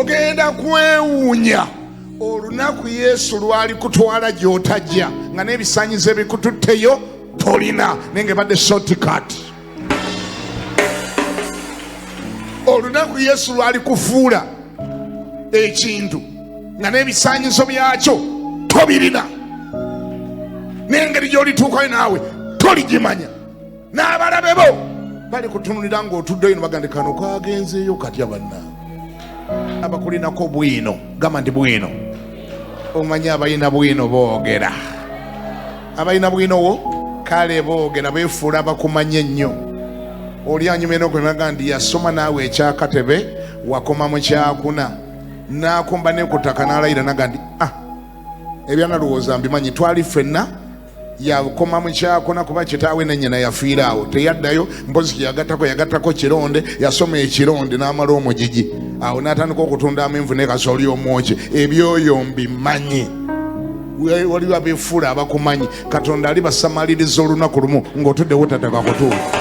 ogenda kwewuunya olunaku Yesu lwali kutwala gy'otajja nga n'ebisanyizo ebikututteyo tolina nenge badde shortcut. Olunaku Yesu lwali kufuula ekintu nga n'ebisanyizo byakyo tobirina, n'engeri gy'olituukayo naawe toligimanya, n'abalabe bo bali kutunulira ng'otuddeyo ne bagamba kano kagenzeeyo katya banna abakulinako bwino. Gamba nti bwino. Omanyi abalina bwino boogera, abalina bwino wo kale boogera, beefuula bakumanya ennyo. Oli anyuma eno kwemagamba nti yasoma naawe ekyakatebe wakoma mu kyakuna, n'akomba ne ku ttaka n'alayira naga nti ebyanalowooza mbimanyi, twali ffenna yakoma mu kyakuna kuba kitaawe ne nnyina yafiira awo, teyaddayo mpozi kyeyagattako kironde, yasoma ekironde n'amala omugigi awo n'atandika okutunda amenvu ne kasooli omwoki. Ebyoyo mbimanyi, waliwo abeefuula abakumanyi. Katonda alibasamaliriza olunaku lumu ng'otuddewo tataka kutuuka.